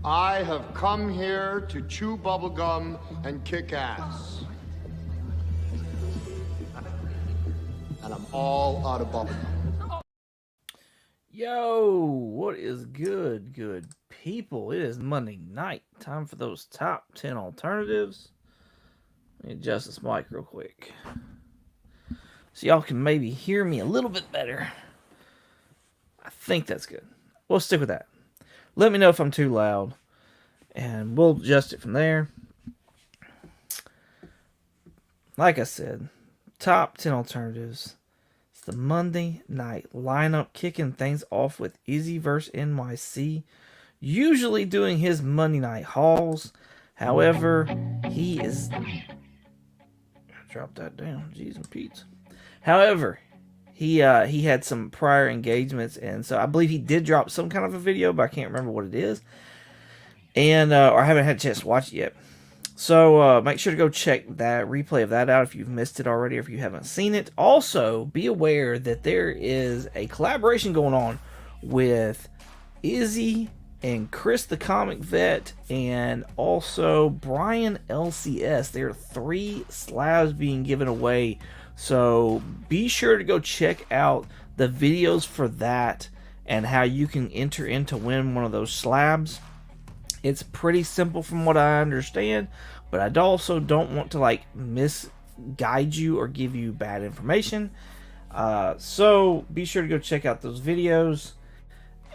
I have come here to chew bubblegum and kick ass. And I'm all out of bubblegum. Yo, what is good people? It is Monday night. Time for those top 10 alternatives. Let me adjust this mic real quick so y'all can maybe hear me a little bit better. I think that's good. We'll stick with that. Let me know if I'm too loud, and we'll adjust it from there. Like I said, top 10 alternatives. It's the Monday night lineup, kicking things off with Izzy vs. NYC, usually doing his Monday night hauls. However, he is... Drop that down. Jeez and Pete. However, he had some prior engagements, and so I believe he did drop some kind of a video, but I can't remember what it is. And or I haven't had a chance to watch it yet. So make sure to go check that replay of that out if you've missed it already or if you haven't seen it. Also, be aware that there is a collaboration going on with Izzy and Chris the Comic Vet and also Brian LCS. There are 3 slabs being given away. So be sure to go check out the videos for that and how you can enter in to win one of those slabs. It's pretty simple from what I understand, but I also don't want to misguide you or give you bad information. So be sure to go check out those videos,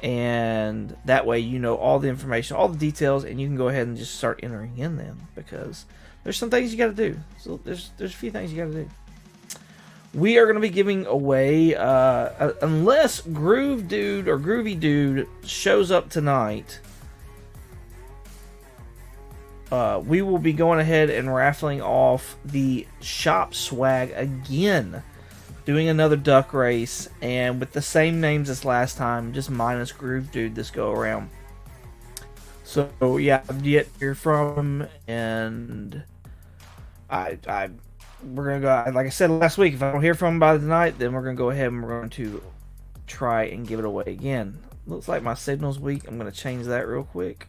and that way you know all the information, all the details, and you can go ahead and just start entering in them, because there's some things you got to do. So there's a few things you got to do. We are going to be giving away, unless Groove Dude or Groovy Dude shows up tonight, we will be going ahead and raffling off the shop swag again. Doing another duck race, and with the same names as last time, just minus Groove Dude this go around. So yeah, I've yet to hear from him, and we're gonna go. Like I said last week, if I don't hear from him by tonight, then we're gonna go ahead and we're going to try and give it away again. Looks like my signal's weak. I'm gonna change that real quick.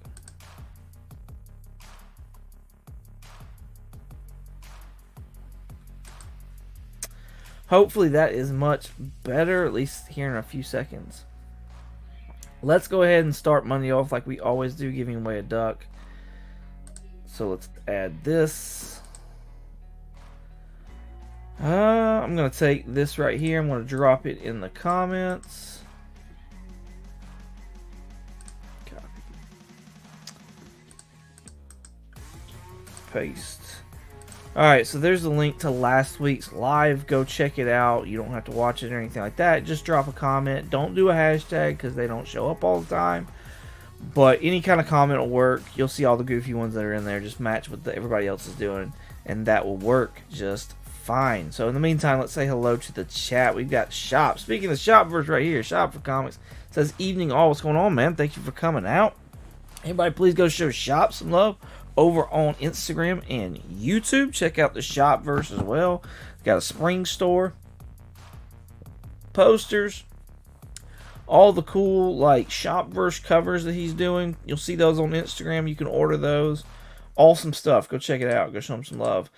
Hopefully that is much better, at least here in a few seconds. Let's go ahead and start Monday off like we always do, giving away a duck. So let's add this. I'm going to take this right here. I'm going to drop it in the comments. Copy. Paste. Alright, so there's the link to last week's live. Go check it out. You don't have to watch it or anything like that. Just drop a comment. Don't do a hashtag because they don't show up all the time. But any kind of comment will work. You'll see all the goofy ones that are in there. Just match what everybody else is doing, and that will work just fine. So in the meantime, let's say hello to the chat. We've got Shop. Speaking of Shopverse right here, Shop for Comics. It says, evening all. What's going on, man? Thank you for coming out. Anybody please go show Shop some love over on Instagram and YouTube. Check out the Shopverse as well. Got a spring store, posters, all the cool Shopverse covers that he's doing. You'll see those on Instagram. You can order those. Awesome stuff. Go check it out. Go show him some love.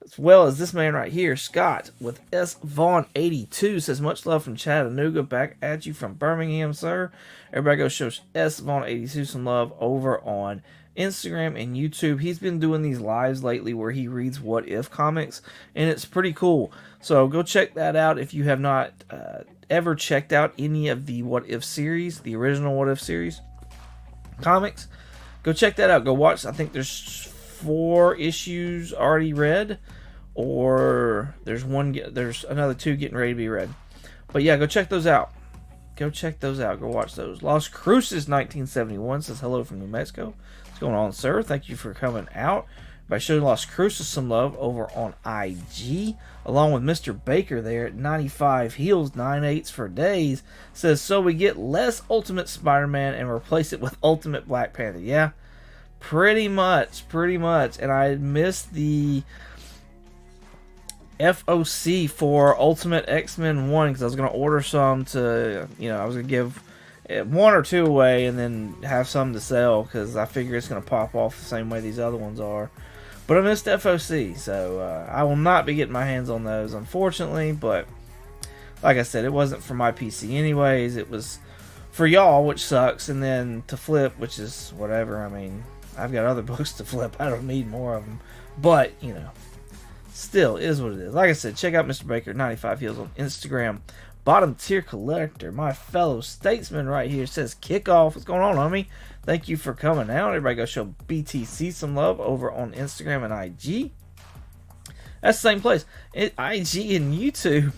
As well as this man right here, Scott with S Vaughn 82 says, much love from Chattanooga, back at you from Birmingham, sir. Everybody go show S Vaughn 82 some love over on Instagram and YouTube. He's been doing these lives lately where he reads What If comics, and it's pretty cool. So go check that out if you have not ever checked out any of the What If series, the original What If series comics. Go check that out. Go watch. I think there's 4 issues already read, or there's another 2 getting ready to be read. But yeah, go check those out. Go check those out. Go watch those. Las Cruces 1971 says hello from New Mexico. What's going on, sir? Thank you for coming out. By showing Las Cruces some love over on IG, along with Mr. Baker there at 95 heels, 9/8 for days, says, so we get less Ultimate Spider-Man and replace it with Ultimate Black Panther. Yeah, pretty much. And I missed the FOC for Ultimate X-Men 1 because I was going to order some to, I was going to one or two away and then have some to sell because I figure it's going to pop off the same way these other ones are. But I missed FOC, so I will not be getting my hands on those, unfortunately. But like I said, it wasn't for my PC anyways. It was for y'all, which sucks, and then to flip, which is whatever. I mean, I've got other books to flip. I don't need more of them. But, you know, still, is what it is. Like I said, check out Mr. Baker 95 Heels on Instagram. Bottom tier collector, my fellow statesman right here, says kickoff. What's going on, homie? Thank you for coming out. Everybody go show BTC some love over on Instagram and IG. That's the same place. IG and YouTube.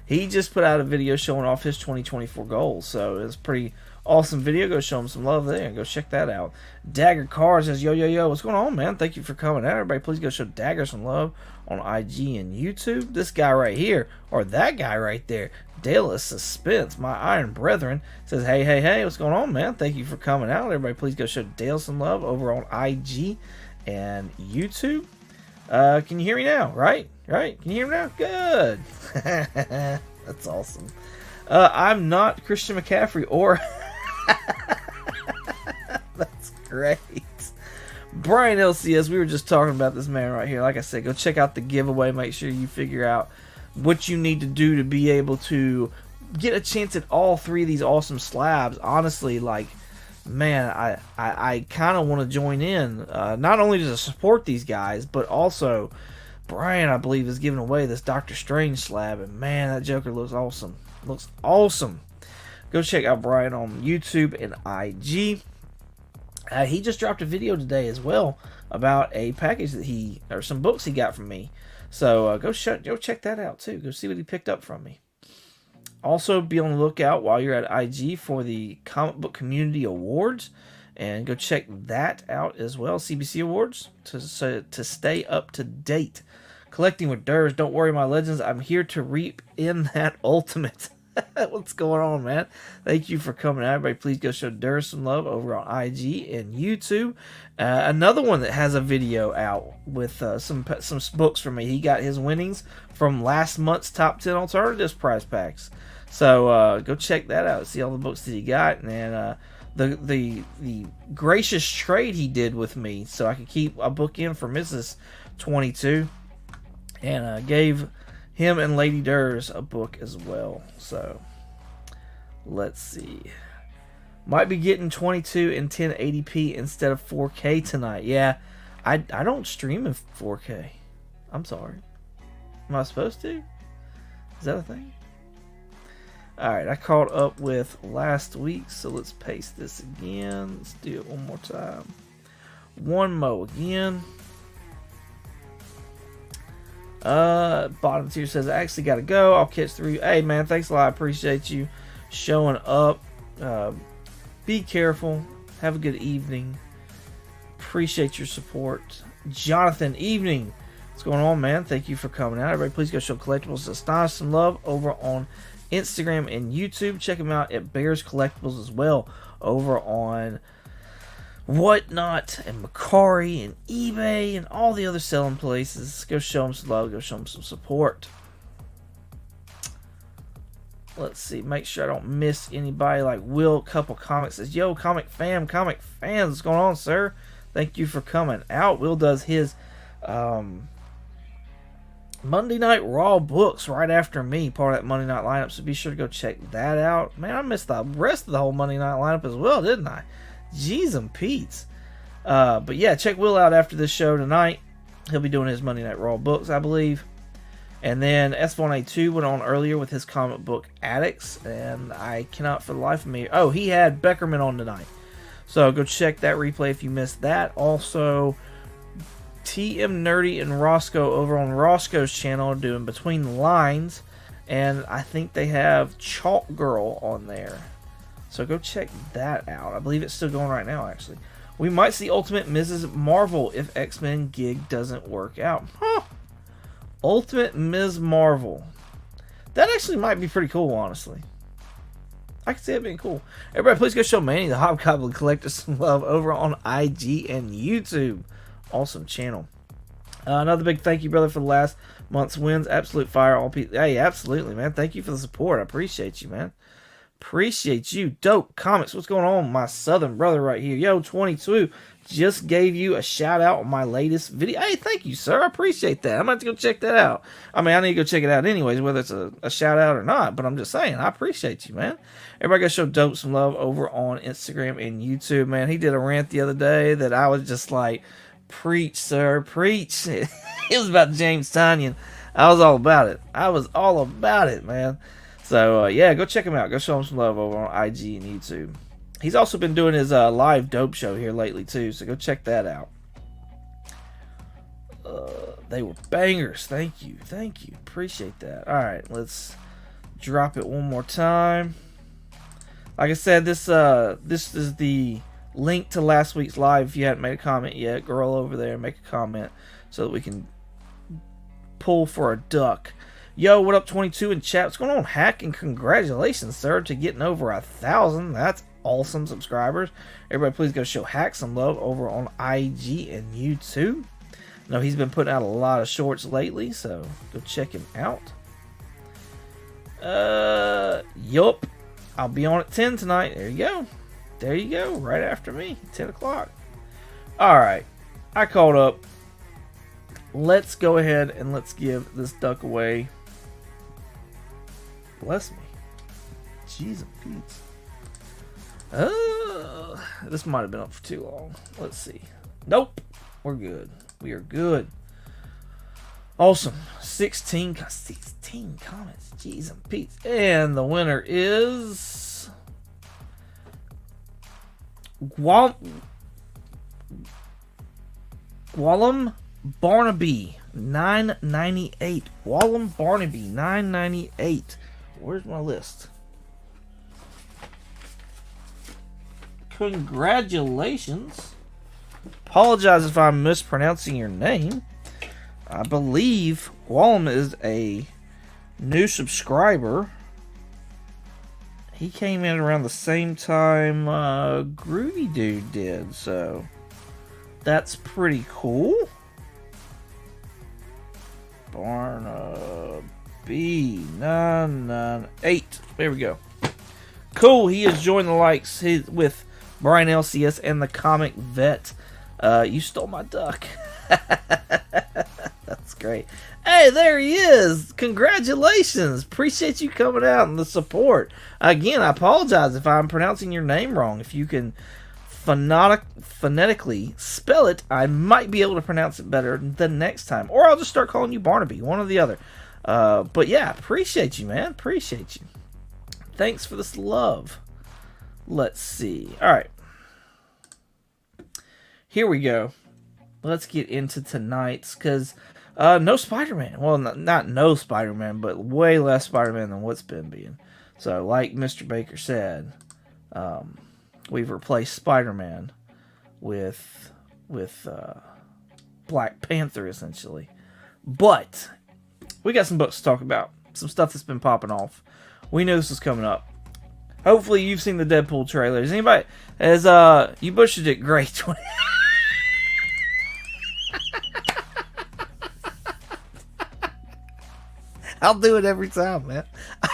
He just put out a video showing off his 2024 goals. So it's a pretty awesome video. Go show him some love there and go check that out. Dagger Carr says, yo, yo, yo, what's going on, man? Thank you for coming out. Everybody, please go show Dagger some love on IG and YouTube. This guy right here, or that guy right there, Dale of Suspense, my iron brethren, says, hey, hey, hey, what's going on, man? Thank you for coming out. Everybody, please go show Dale some love over on IG and YouTube. Can you hear me now? Right? Can you hear me now? Good. That's awesome. I'm not Christian McCaffrey or... That's great. Brian LCS, we were just talking about this man right here. Like I said, go check out the giveaway. Make sure you figure out what you need to do to be able to get a chance at all three of these awesome slabs. Honestly, like, man, I kind of want to join in. Not only to support these guys, but also Brian, I believe, is giving away this Doctor Strange slab. And man, that Joker looks awesome. Looks awesome. Go check out Brian on YouTube and IG. He just dropped a video today as well about a package that or some books he got from me. So go check that out too. Go see what he picked up from me. Also, be on the lookout while you're at IG for the Comic Book Community Awards, and go check that out as well. CBC Awards to stay up to date. Collecting with Durs. Don't worry, my legends. I'm here to reap in that ultimate. What's going on, man? Thank you for coming out. Everybody, please go show Durs some love over on IG and YouTube. Another one that has a video out with some books from me. He got his winnings from last month's Top 10 Alternatives prize packs. So go check that out. See all the books that he got, and the gracious trade he did with me, so I could keep a book in for Mrs. 22, and gave him and Lady Durs a book as well. So let's see. Might be getting 22 in 1080p instead of 4K tonight. Yeah, I don't stream in 4K. I'm sorry. Am I supposed to? Is that a thing? Alright, I caught up with last week, so let's paste this again. Let's do it one more time. One mo again. Bottom tier says, I actually gotta go. I'll catch through. Hey man, thanks a lot. I appreciate you showing up. Be careful. Have a good evening. Appreciate your support. Jonathan, evening. What's going on, man? Thank you for coming out. Everybody, please go show Collectibles Astonish some love over on Instagram and YouTube. Check them out at Bears Collectibles as well over on Whatnot and Macari and eBay and all the other selling places. Go show them some love. Go show them some support. Let's see. Make sure I don't miss anybody. Like Will Couple Comics says, yo, comic fans, what's going on, sir? Thank you for coming out. Will does his Monday Night Raw books right after me, part of that Monday Night lineup, so be sure to go check that out. Man, I missed the rest of the whole Monday Night lineup as well, didn't I? Jeez and Pete's. But yeah, check Will out after this show tonight. He'll be doing his Monday Night Raw books, I believe. And then S1A2 went on earlier with his comic book Addicts, and I cannot for the life of me... Oh, he had Beckerman on tonight. So go check that replay if you missed that. Also, TM Nerdy and Roscoe over on Roscoe's channel are doing Between the Lines, and I think they have Chalk Girl on there. So go check that out. I believe it's still going right now, actually. We might see Ultimate Mrs. Marvel if X-Men gig doesn't work out. Huh. Ultimate Ms. Marvel. That actually might be pretty cool, honestly. I can see it being cool. Everybody, please go show Manny the Hobgoblin Collector some love over on IG and YouTube. Awesome channel. Another big thank you, brother, for the last month's wins. Absolute fire. All people. Hey, absolutely, man. Thank you for the support. I appreciate you, man. Appreciate you. Dope Comics. What's going on, my southern brother right here? Yo, 22 just gave you a shout out on my latest video. Hey, thank you, sir. I appreciate that. I'm going to go check that out. I mean, I need to go check it out anyways, whether it's a shout out or not. But I'm just saying, I appreciate you, man. Everybody got to show Dope some love over on Instagram and YouTube, man. He did a rant the other day that I was just like, preach, sir, preach. It was about James Tynion. I was all about it. I was all about it, man. So, yeah, go check him out. Go show him some love over on IG and YouTube. He's also been doing his live dope show here lately, too. So go check that out. They were bangers. Thank you. Thank you. Appreciate that. All right, let's drop it one more time. Like I said, this is the link to last week's live. If you hadn't made a comment yet, go roll over there and make a comment so that we can pull for a duck. Yo, what up, 22 in chat? What's going on, Hack? And congratulations, sir, to getting over 1,000. That's awesome subscribers. Everybody, please go show Hack some love over on IG and YouTube. I know he's been putting out a lot of shorts lately, so go check him out. Yup. I'll be on at 10 tonight. There you go. There you go. Right after me. 10 o'clock. Alright. I called up. Let's go ahead and let's give this duck away. Bless me. Jeez and Pete's. This might have been up for too long. Let's see. Nope. We're good. We are good. Awesome. 16 comments. Jeez and Pete's. And the winner is Wallum Barnaby 998. Wallum Barnaby 998. Where's my list? Congratulations. Apologize if I'm mispronouncing your name. I believe Wallum is a new subscriber. He came in around the same time Groovy Dude did, so that's pretty cool. Barnaby 998. There we go. Cool. He has joined the likes with Brian LCS and the Comic Vet. You stole my duck. That's great. Hey, there he is. Congratulations. Appreciate you coming out and the support. Again, I apologize if I'm pronouncing your name wrong. If you can phonetically spell it, I might be able to pronounce it better the next time. Or I'll just start calling you Barnaby, one or the other. But yeah, appreciate you, man. Appreciate you. Thanks for this love. Let's see. All right. Here we go. Let's get into tonight's, because no Spider-Man. Well, not no Spider-Man, but way less Spider-Man than what's been being. So, like Mr. Baker said, we've replaced Spider-Man with Black Panther, essentially. But we got some books to talk about. Some stuff that's been popping off. We knew this was coming up. Hopefully you've seen the Deadpool trailer. Has anybody... you butchered it great. I'll do it every time, man.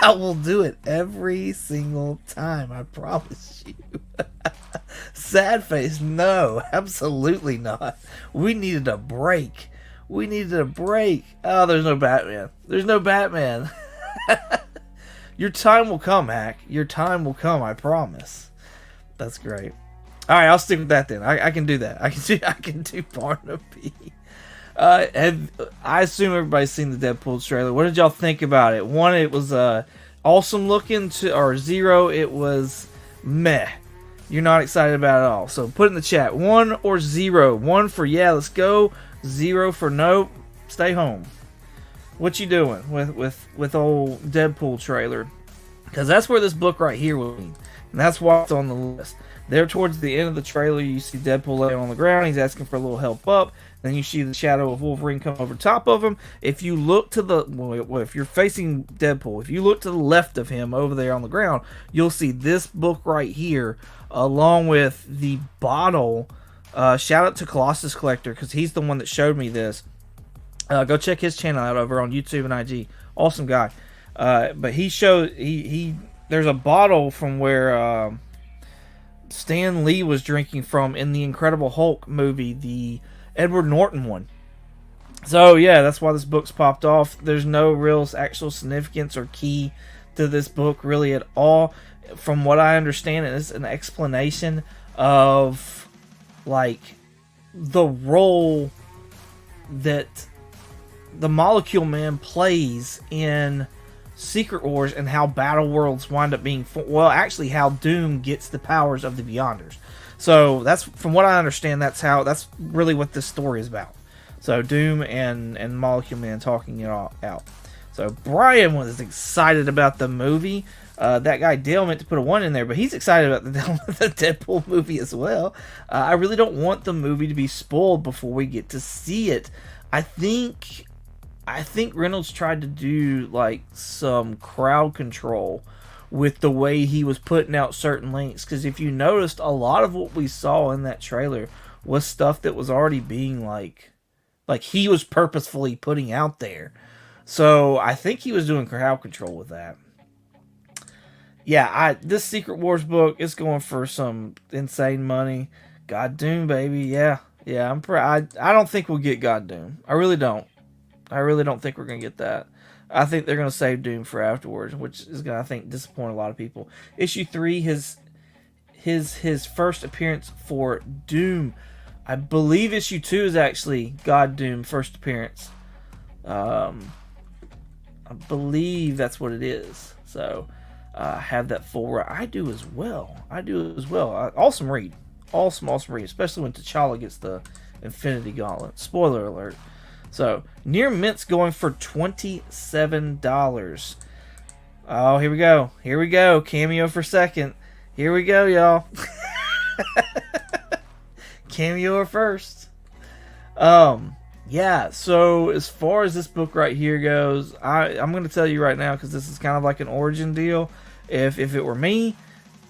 I will do it every single time. I promise you. Sad face. No, absolutely not. We needed a break. We needed a break. Oh, there's no Batman. There's no Batman. Your time will come, Hack. Your time will come, I promise. That's great. All right, I'll stick with that then. I can do that. I can do Barnaby. I assume everybody's seen the Deadpool trailer. What did y'all think about it? 1, it was awesome looking. Or 0, it was meh. You're not excited about it at all. So put in the chat 1 or 0. 1 for yeah, let's go. 0 for nope, stay home. What you doing with old Deadpool trailer? Because that's where this book right here will be. And that's why it's on the list. There towards the end of the trailer, you see Deadpool laying on the ground. He's asking for a little help up. Then you see the shadow of Wolverine come over top of him. If you look to the... Well, if you're facing Deadpool, if you look to the left of him over there on the ground, you'll see this book right here, along with the bottle. Shout out to Colossus Collector, because he's the one that showed me this. Go check his channel out over on YouTube and IG. Awesome guy. But he showed... He there's a bottle from where Stan Lee was drinking from in the Incredible Hulk movie, the Edward Norton one. So yeah, that's why this book's popped off. There's no real actual significance or key to this book really at all. From what I understand, it's an explanation of like the role that the Molecule Man plays in Secret Wars and how Battle Worlds wind up being actually how Doom gets the powers of the Beyonders. So that's, from what I understand, that's really what this story is about. So Doom and Molecule Man talking it all out. So Brian was excited about the movie. That guy Dale meant to put a 1 in there, but he's excited about the Deadpool movie as well. I really don't want the movie to be spoiled before we get to see it. I think Reynolds tried to do like some crowd control with the way he was putting out certain links, because if you noticed, a lot of what we saw in that trailer was stuff that was already being like he was purposefully putting out there. So I think he was doing crowd control with that. Yeah, this Secret Wars book is going for some insane money. God Doom, baby, yeah. I don't think we'll get God Doom. I really don't. I really don't think we're gonna get that. I think they're gonna save Doom for afterwards, which is gonna, I think, disappoint a lot of people. Issue 3, his first appearance for Doom. I believe issue 2 is actually God Doom first appearance. I believe that's what it is. So I have that full. I do as well. Awesome read. Awesome read. Especially when T'Challa gets the Infinity Gauntlet. Spoiler alert. So Near Mint's going for $27. Oh, here we go. Cameo for second. Here we go, y'all. Cameo first. Yeah, so as far as this book right here goes, I'm going to tell you right now, because this is kind of like an origin deal. If it were me,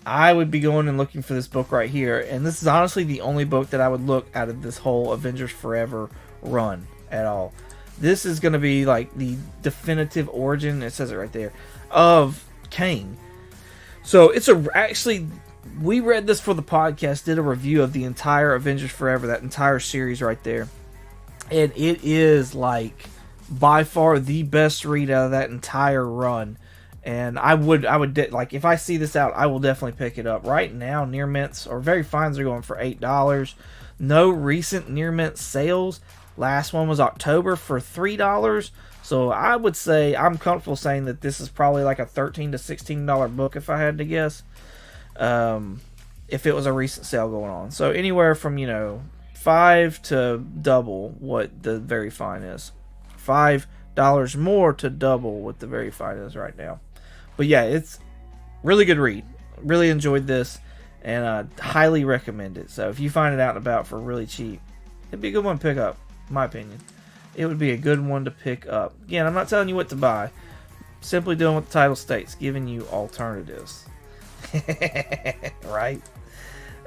I would be going and looking for this book right here. And this is honestly the only book that I would look out of this whole Avengers Forever run at all. This is going to be like the definitive origin, it says it right there, of Kang. So it's actually, we read this for the podcast, did a review of the entire Avengers Forever, that entire series right there. And it is like by far the best read out of that entire run. And I would like, if I see this out, I will definitely pick it up. Right now, Near Mints or Very Fines are going for $8. No recent Near Mint sales. Last one was October for $3. So I would say, I'm comfortable saying that this is probably like a $13 to $16 book if I had to guess. If it was a recent sale going on. So anywhere from, $5 to double what the Very Fine is. $5 more to double what the Very Fine is right now. But yeah, it's really good read. Really enjoyed this, and highly recommend it. So if you find it out and about for really cheap, it'd be a good one to pick up, in my opinion. It would be a good one to pick up. Again, I'm not telling you what to buy. Simply doing what the title states, giving you alternatives. Right?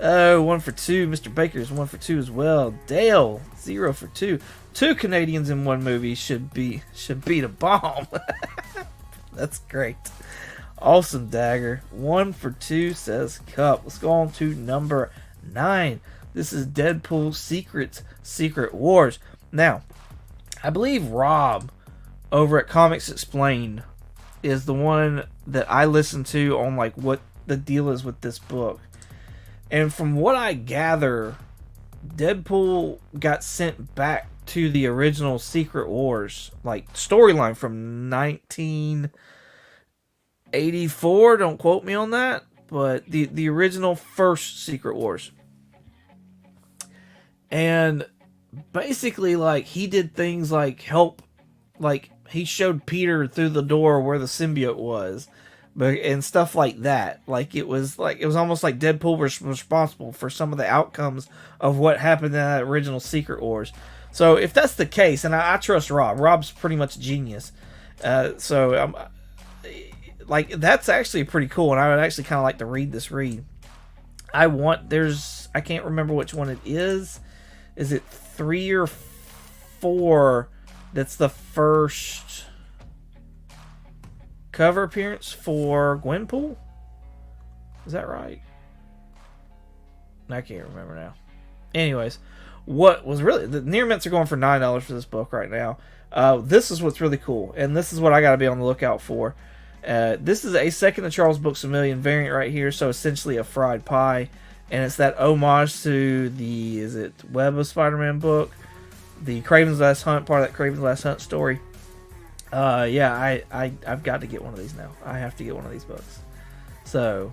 Oh, 1 for 2. Mr. Baker's 1 for 2 as well. Dale, 0 for 2. 2 Canadians in one movie should beat a bomb. That's great. Awesome Dagger. 1 for 2 says Cup. Let's go on to number 9. This is Deadpool Secret Wars. Now, I believe Rob over at Comics Explained is the one that I listen to on like what the deal is with this book. And from what I gather, Deadpool got sent back to the original Secret Wars like storyline from 1984. Don't quote me on that, but the original first Secret Wars. And basically, like, he did things like help, like he showed Peter through the door where the symbiote was, and stuff like that. Like it was almost like Deadpool was responsible for some of the outcomes of what happened in that original Secret Wars. So if that's the case, and I trust Rob. Rob's pretty much genius. Like that's actually pretty cool, and I would actually kind of like to read this read. I can't remember which one it is. Is it 3 or 4? That's the first cover appearance for Gwenpool. Is that right? I can't remember now. Anyways, what was really... The near mints are going for $9 for this book right now. This is what's really cool, and this is what I got to be on the lookout for. This is a second of Charles Books A Million variant right here, so essentially a fried pie, and it's that homage to the, is it Web of Spider-Man book? The Kraven's Last Hunt, part of that Kraven's Last Hunt story. Yeah, I've got to get one of these now. I have to get one of these books. So,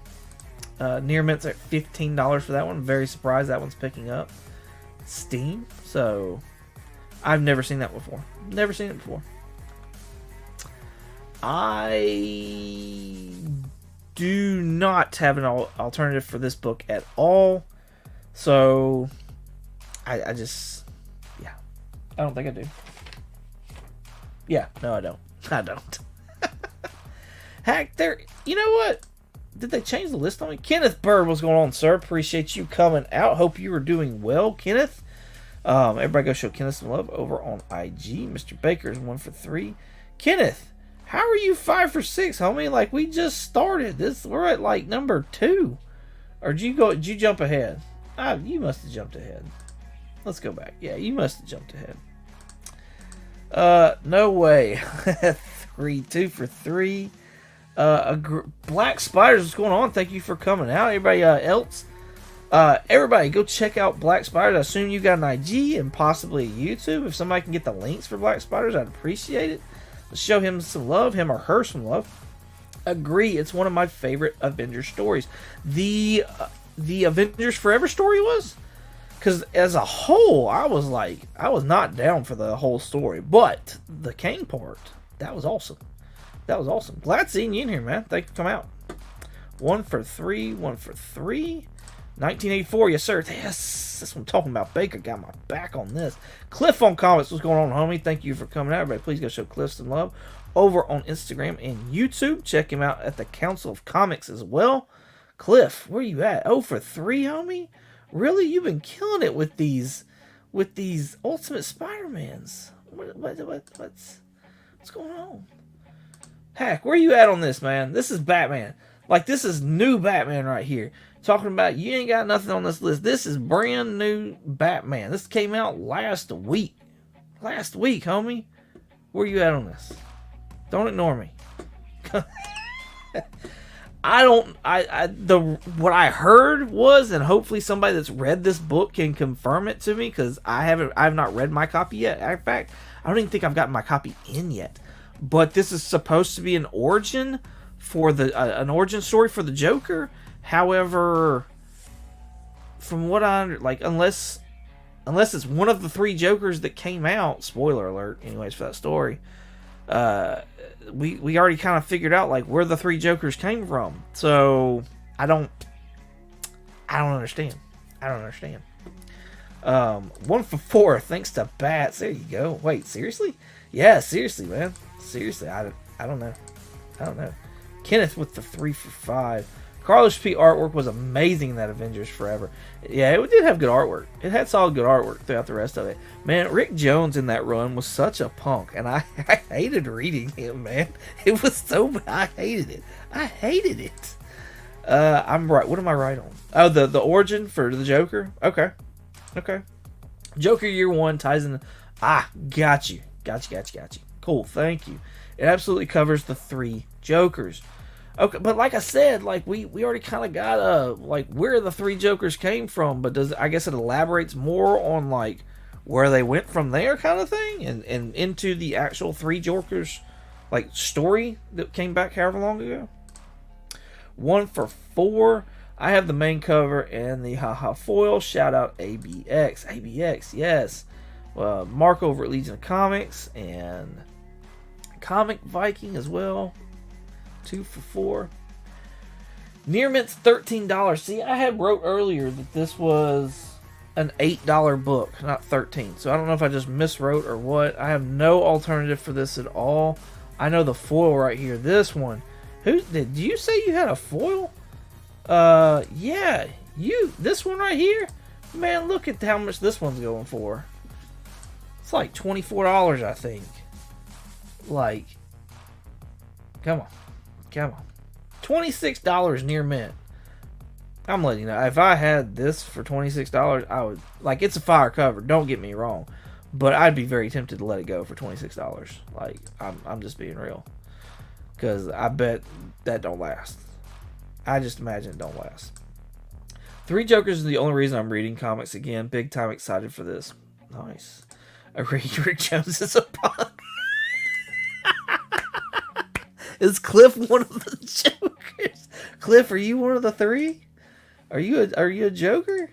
near mint's at $15 for that one. Very surprised that one's picking up Steam. So, I've never seen that before. Never seen it before. I do not have an alternative for this book at all. So, I just, yeah. I don't think I do. Yeah, no, I don't. I don't. Heck, there. You know what? Did they change the list on me? Kenneth Bird, what's going on, sir? Appreciate you coming out. Hope you are doing well, Kenneth. Everybody go show Kenneth some love over on IG. Mr. Baker's 1 for 3. Kenneth, how are you 5 for 6, homie? Like, we just started. We're at like number 2. Or did you jump ahead? You must have jumped ahead. Let's go back. Yeah, you must have jumped ahead. No way. 2 for 3. Black Spiders, what's going on? Thank you for coming out. Everybody else, everybody go check out Black Spiders. I assume you got an IG and possibly a YouTube. If somebody can get the links for Black Spiders, I'd appreciate it. Let's show him some love, him or her some love. Agree, it's one of my favorite Avengers stories. The Avengers Forever story was, because as a whole, I was not down for the whole story, but the Kang part, that was awesome. That was awesome. Glad seeing you in here, man. Thank you for coming out. 1 for 3. 1 for 3. 1984, yes, sir. Yes, that's what I'm talking about. Baker got my back on this. Cliff on comments. What's going on, homie? Thank you for coming out. Everybody, please go show Cliff some love over on Instagram and YouTube. Check him out at the Council of Comics as well. Cliff, where you at? 0 for 3, homie? Really? You've been killing it with these Ultimate Spider-Mans. What's going on? Heck, where you at on this, man? This is Batman. Like, this is new Batman right here. Talking about you ain't got nothing on this list. This is brand new Batman. This came out last week. Last week, homie. Where you at on this? Don't ignore me. What I heard was, and hopefully somebody that's read this book can confirm it to me, because I have not read my copy yet. In fact, I don't even think I've gotten my copy in yet. But this is supposed to be an origin for an origin story for the Joker. However, from what unless it's one of the 3 Jokers that came out, spoiler alert, anyways, for that story, we already kind of figured out like where the 3 Jokers came from. So I don't understand. 1 for 4, thanks to Bats. There you go. Wait, seriously? Yeah, seriously, man. Seriously, I don't know. Kenneth with the 3 for 5. Carlos P. artwork was amazing in that Avengers Forever. Yeah, it did have good artwork. It had solid good artwork throughout the rest of it. Man, Rick Jones in that run was such a punk, and I hated reading him, man. It was so... I hated it. I'm right. What am I right on? Oh, the origin for the Joker? Okay. Joker Year 1 ties in... Got you. Cool, thank you. It absolutely covers the 3 Jokers. Okay, but like I said, like we already kind of got like where the 3 Jokers came from, but I guess it elaborates more on like where they went from there, kind of thing, and into the actual 3 Jokers like story that came back however long ago. 1 for 4. I have the main cover and the haha foil. Shout out ABX, yes. Mark over at Legion of Comics and Comic Viking as well. 2 for 4. Near Mint's $13. See, I had wrote earlier that this was an $8 book, not $13. So I don't know if I just miswrote or what. I have no alternative for this at all. I know the foil right here. This one. Did you say you had a foil? Yeah. This one right here? Man, look at how much this one's going for. It's like $24, I think. Like, come on. come on. $26 near mint. I'm letting you know, if I had this for $26, I would, like, it's a fire cover, don't get me wrong, but I'd be very tempted to let it go for $26. Like, I'm just being real, because I bet that don't last. I just imagine it don't last. Three Jokers is the only reason I'm reading comics again. Big time excited for this. Nice. I read Rick Jones is a punk. Is Cliff one of the Jokers? Cliff, are you one of the three? Are you a Joker?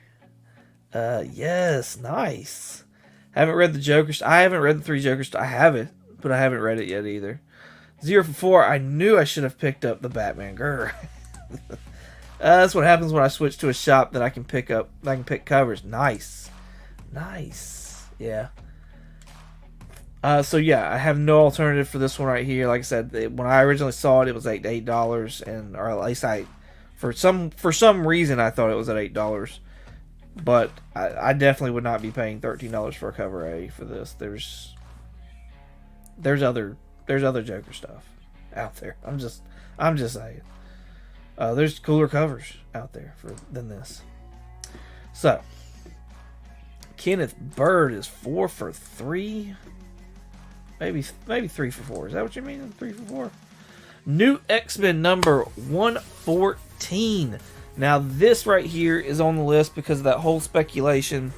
Yes, nice. Haven't read the Jokers. I haven't read the Three Jokers. I have it, but I haven't read it yet either. 0 for 4. I knew I should have picked up the Batman. Grr. That's what happens when I switch to a shop that I can pick up. I can pick covers. Nice. Yeah. So yeah, I have no alternative for this one right here. Like I said, when I originally saw it, it was $8, and or at least for some reason I thought it was at $8. But I definitely would not be paying $13 for a cover A for this. There's other Joker stuff out there. I'm just saying. There's cooler covers out there than this. So Kenneth Bird is 4 for 3. Maybe 3 for 4. Is that what you mean? 3 for 4? New X-Men number 114. Now this right here is on the list because of that whole speculation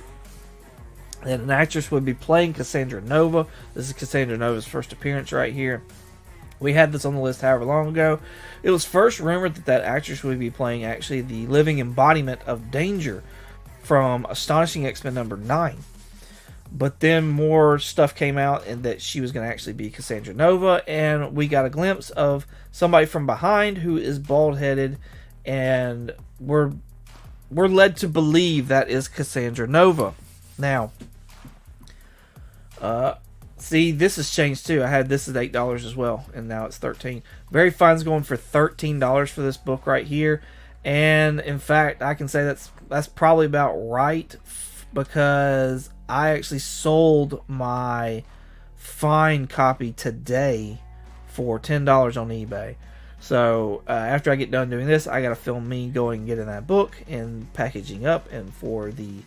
that an actress would be playing Cassandra Nova. This is Cassandra Nova's first appearance right here. We had this on the list however long ago. It was first rumored that actress would be playing actually the living embodiment of Danger from Astonishing X-Men number 9. But then more stuff came out and that she was going to actually be Cassandra Nova, and we got a glimpse of somebody from behind who is bald-headed, and we're led to believe that is Cassandra Nova. Now, see, this has changed too. I had this at $8 as well, and now it's $13. Very Fine's going for $13 for this book right here, and in fact, I can say that's probably about right, because I actually sold my Fine copy today for $10 on eBay. So after I get done doing this, I gotta film me going and getting that book and packaging up, and for the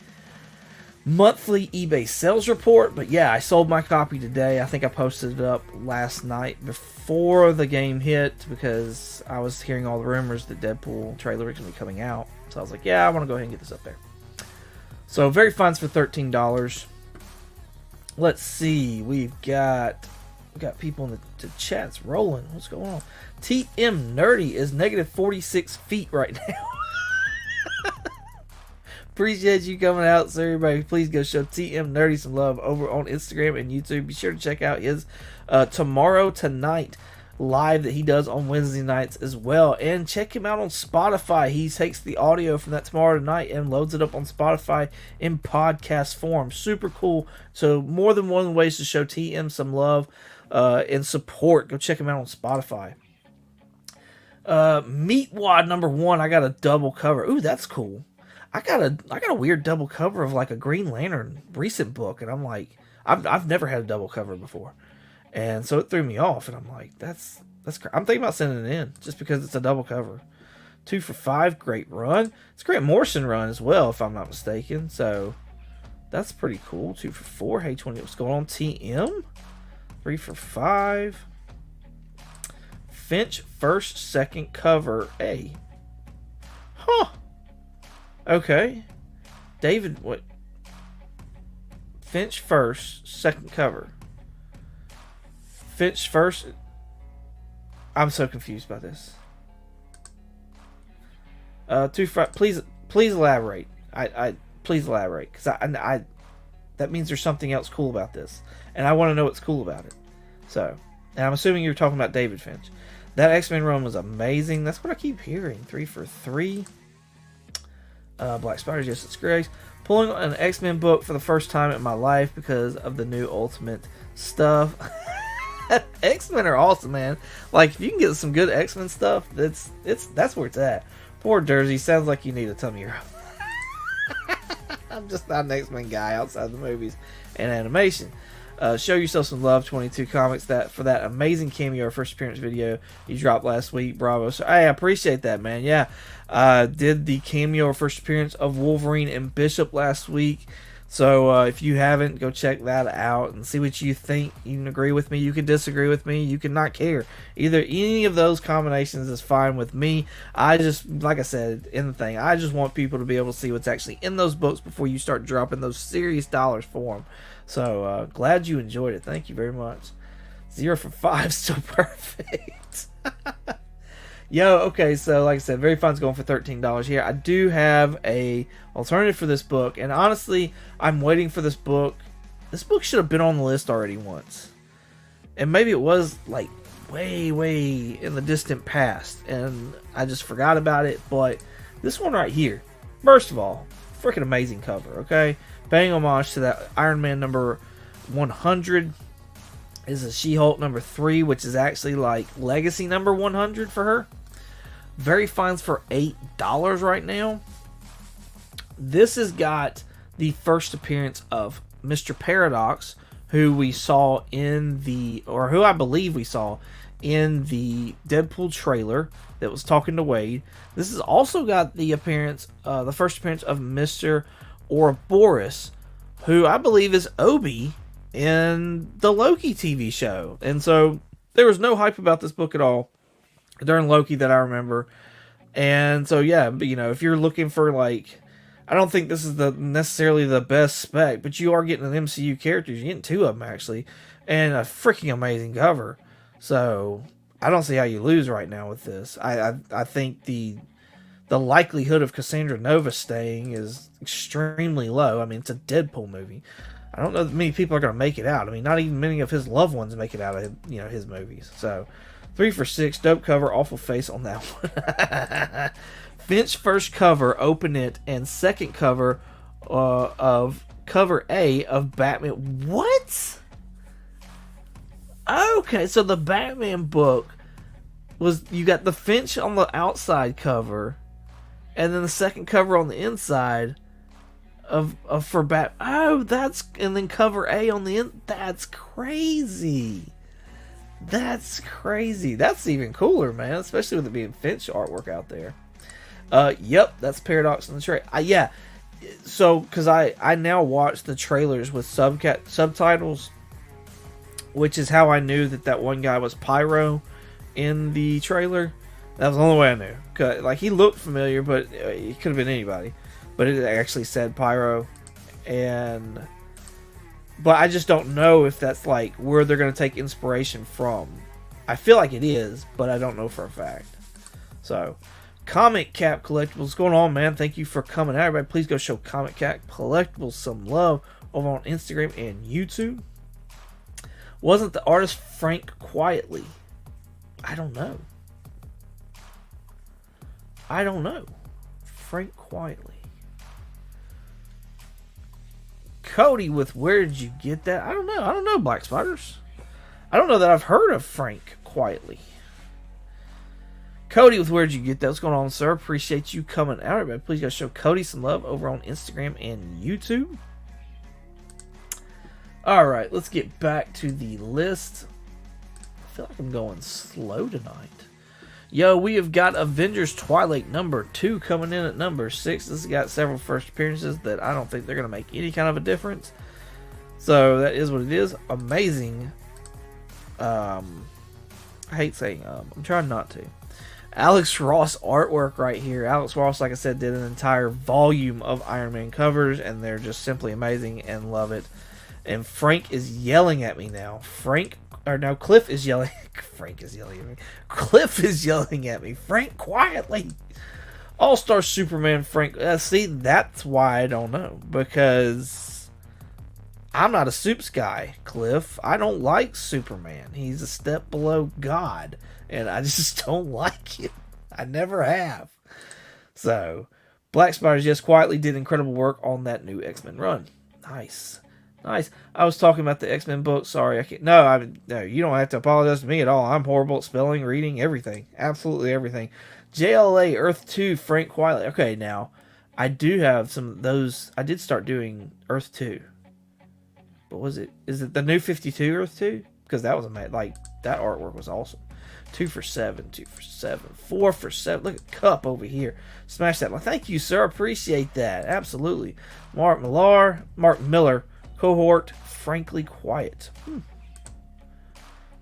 monthly eBay sales report. But yeah, I sold my copy today. I think I posted it up last night before the game hit, because I was hearing all the rumors that Deadpool trailer was going to be coming out. So I was like, yeah, I want to go ahead and get this up there. So Very Fine's for $13. Let's see. We got people in the chats rolling. What's going on? TM Nerdy is negative 46 feet right now. Appreciate you coming out, so everybody please go show TM Nerdy some love over on Instagram and YouTube. Be sure to check out his Tomorrow Tonight live that he does on Wednesday nights as well, and check him out on Spotify. He takes the audio from that Tomorrow Tonight and loads it up on Spotify in podcast form. Super cool. So more than one ways to show TM some love and support. Go check him out on Spotify. Meatwad number 1. I got a double cover. Ooh, that's cool. I got a weird double cover of like a Green Lantern recent book, and I'm like, I've never had a double cover before, and so it threw me off, and I'm like, I'm thinking about sending it in just because it's a double cover. 2 for 5, great run. It's a Grant Morrison run as well, if I'm not mistaken. So that's pretty cool. 2 for 4. Hey, 20. What's going on? TM. 3 for 5. Finch first, second cover A. Huh. Okay. David, what? Finch first, second cover. Finch first. I'm so confused by this. 2 for 5. Please elaborate. Please elaborate, because I that means there's something else cool about this, and I want to know what's cool about it. So, and I'm assuming you're talking about David Finch. That X-Men run was amazing. That's what I keep hearing. 3 for 3. Black Spider, Justice Grace. Pulling an X-Men book for the first time in my life because of the new Ultimate stuff. X-Men are awesome, man. Like, if you can get some good X-Men stuff, that's where it's at. Poor Jersey, sounds like you need a tummy rub. I'm just not an X-Men guy outside the movies and animation. Show yourself some love, 22 Comics, that for that amazing cameo first appearance video you dropped last week. Bravo. So I appreciate that, man. Yeah, did the cameo first appearance of Wolverine and Bishop last week. So if you haven't, go check that out and see what you think. You can agree with me, you can disagree with me, you can not care. Either any of those combinations is fine with me. I just, like I said in the thing, I just want people to be able to see what's actually in those books before you start dropping those serious dollars for them. So glad you enjoyed it. Thank you very much. 0 for 5, still perfect. Yo, okay, so like I said, Very Fine's going for $13 here. I do have a alternative for this book, and honestly, I'm waiting for this book. This book should have been on the list already once. And maybe it was like way, way in the distant past, and I just forgot about it, but this one right here, first of all, freaking amazing cover, okay? Paying homage to that Iron Man number 100. Is a She-Hulk number 3, which is actually like legacy number 100 for her. Very Fine's for $8 right now. This has got the first appearance of Mr. Paradox, who we saw in the, or who I believe we saw in the Deadpool trailer that was talking to Wade. This has also got the appearance, the first appearance of Mr. Ouroboros, who I believe is Obi in the Loki TV show. And so there was no hype about this book at all during Loki that I remember. And so yeah, but you know, if you're looking for like, I don't think this is necessarily the best spec, but you are getting an MCU characters. You're getting 2 of them actually, and a freaking amazing cover. So I don't see how you lose right now with this. I think the likelihood of Cassandra Nova staying is extremely low. I mean, it's a Deadpool movie. I don't know that many people are going to make it out. I mean, not even many of his loved ones make it out of, you know, his movies. So 3 for 6, dope cover, awful face on that one. Finch first cover, open it, and second cover of cover A of Batman. What? Okay, so the Batman book was, you got the Finch on the outside cover, and then the second cover on the inside of for Bat. Oh, that's, and then cover A on the end. That's crazy. That's crazy. That's even cooler, man. Especially with it being Finch artwork out there. Yep, that's Paradox in the trailer. Yeah. So, because I now watch the trailers with subtitles, which is how I knew that one guy was Pyro in the trailer. That was the only way I knew. 'Cause, like, he looked familiar, but it could have been anybody. But it actually said Pyro, but I just don't know if that's like where they're going to take inspiration from. I feel like it is, but I don't know for a fact. So, Comic Cap Collectibles, what's going on, man? Thank you for coming out, everybody. Please go show Comic Cap Collectibles some love over on Instagram and YouTube. Wasn't the artist Frank Quietly? I don't know. Frank Quietly. Cody with where did you get that? I don't know, Black Spiders. I don't know that I've heard of Frank Quietly. Cody with where did you get that? What's going on, sir? Appreciate you coming out. Everybody, please go show Cody some love over on Instagram and YouTube. Alright, let's get back to the list. I feel like I'm going slow tonight. Yo, we have got Avengers Twilight number 2 coming in at number 6. This has got several first appearances that I don't think they're going to make any kind of a difference. So that is what it is. Amazing. I hate saying I'm trying not to. Alex Ross artwork right here. Alex Ross, like I said, did an entire volume of Iron Man covers, and they're just simply amazing and love it. And Frank is yelling at me now. Cliff is yelling. Frank is yelling at me. Cliff is yelling at me. Frank, quietly. All-Star Superman Frank. See, that's why I don't know. Because I'm not a Supes guy, Cliff. I don't like Superman. He's a step below God. And I just don't like him. I never have. So, Black Spiders just quietly did incredible work on that new X-Men run. Nice. I was talking about the X-Men book. Sorry, I can't. No, you don't have to apologize to me at all. I'm horrible at spelling, reading, everything. Absolutely everything. JLA Earth 2 Frank Quietly. Okay, now I do have some of those. I did start doing Earth 2. But was it? Is it the New 52 Earth 2? Because that was amazing. Like, that artwork was awesome. 2 for 7, 2 for 7, 4 for 7. Look at Cup over here. Smash that. Well, thank you, sir. Appreciate that. Absolutely. Mark Miller, cohort, frankly quiet.